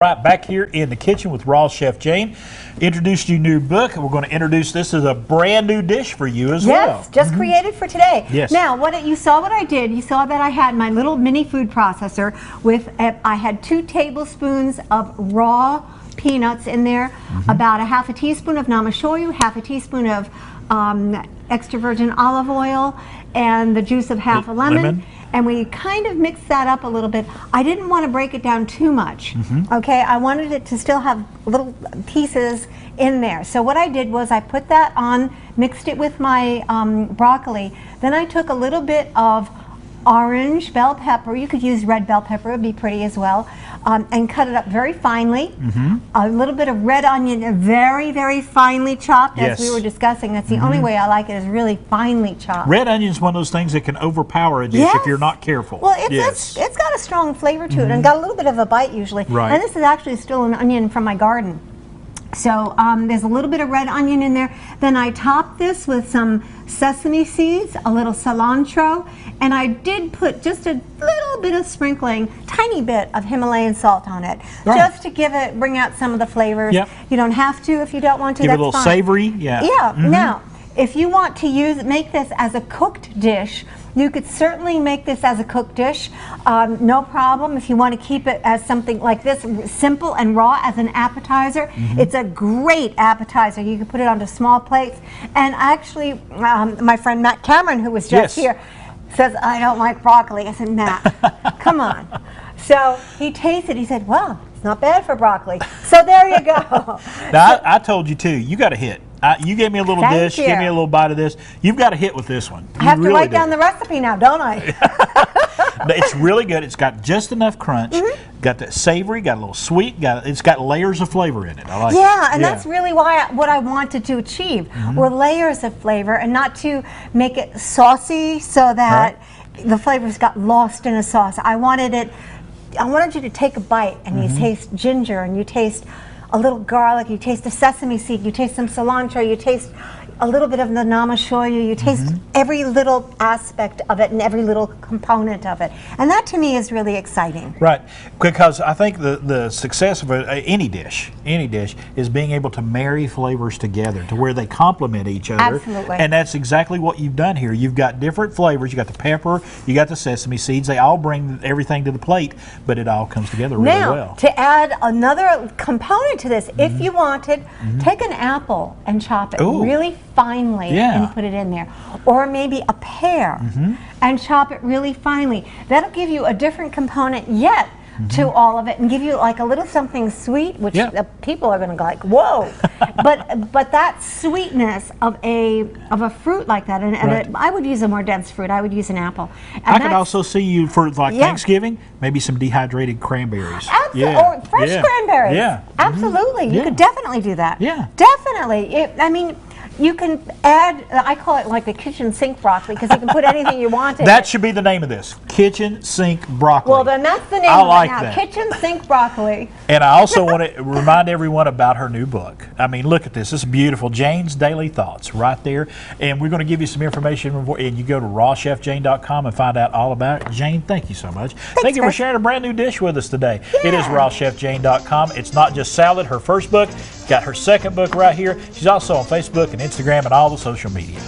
Right back here in the kitchen with Raw Chef Jane. Introduced you new book, and we're going to introduce this as a brand new dish for you as well. Yes, just created for today. Yes. Now, you saw what I did. You saw that I had my little mini food processor with, I had 2 tablespoons of raw peanuts in there, about a half a teaspoon of namashoyu, half a teaspoon of extra virgin olive oil, and the juice of half a lemon. And we kind of mixed that up a little bit. I didn't want to break it down too much, okay? I wanted it to still have little pieces in there. So what I did was I put that on, mixed it with my broccoli. Then I took a little bit of orange bell pepper. You could use red bell pepper, it would be pretty as well, and cut it up very finely. A little bit of red onion, very, very finely chopped, as we were discussing. That's the only way I like it, is really finely chopped. Red onion is one of those things that can overpower a dish if you're not careful. Well, it's got a strong flavor to it, and got a little bit of a bite usually. Right. And this is actually still an onion from my garden. So there's a little bit of red onion in there. Then I topped this with some sesame seeds, a little cilantro, and I did put just a little bit of sprinkling, tiny bit of Himalayan salt on it, just to bring out some of the flavors. You don't have to if you don't want to. Give that's it a little fine. savory. Yeah. Now, if you want to make this as a cooked dish, you could certainly make this as a cooked dish, no problem. If you want to keep it as something like this, simple and raw as an appetizer, it's a great appetizer. You can put it onto small plates. And actually, my friend Matt Cameron, who was just here, says, I don't like broccoli. I said, Matt, come on. So he tasted, he said, well, it's not bad for broccoli. So there you go. Now, I told you too, you got a hit. You gave me a little dish, you. give me a little bite of this. You've got a hit with this one. I have to write down the recipe now, don't I? It's really good. It's got just enough crunch. Got that savory, got a little sweet. It's got layers of flavor in it. I like it. And that's really what I wanted to achieve, were layers of flavor, and not to make it saucy so that the flavors got lost in a sauce. I wanted you to take a bite and you taste ginger, and you taste a little garlic, you taste the sesame seed, you taste some cilantro, you taste a little bit of the namashoyu, you taste every little aspect of it and every little component of it. And that to me is really exciting. Right, because I think the success of any dish is being able to marry flavors together to where they complement each other. Absolutely. And that's exactly what you've done here. You've got different flavors. You got the pepper, you got the sesame seeds. They all bring everything to the plate, but it all comes together really well. Now, to add another component to this, if you wanted, take an apple and chop it really finely and put it in there, or maybe a pear and chop it really finely. That'll give you a different component yet to all of it, and give you like a little something sweet, which the people are going to go like, whoa. but that sweetness of a fruit like that, and I would use a more dense fruit. I would use an apple. And I could also see you for like Thanksgiving, maybe some dehydrated cranberries. Absolutely, or fresh cranberries. Absolutely, you could definitely do that. Definitely. I mean, you can add, I call it like the kitchen sink broccoli, because you can put anything you want in That should be the name of this, kitchen sink broccoli. Well, then that's the name of it now, kitchen sink broccoli. And I also want to remind everyone about her new book. I mean, look at this. This is beautiful. Jane's Daily Thoughts right there. And we're going to give you some information, and you go to rawchefjane.com and find out all about it. Jane, thank you so much. Thank you for sharing a brand new dish with us today. It is rawchefjane.com. It's not just salad, her first book. Got her second book right here. She's also on Facebook and Instagram and all the social media.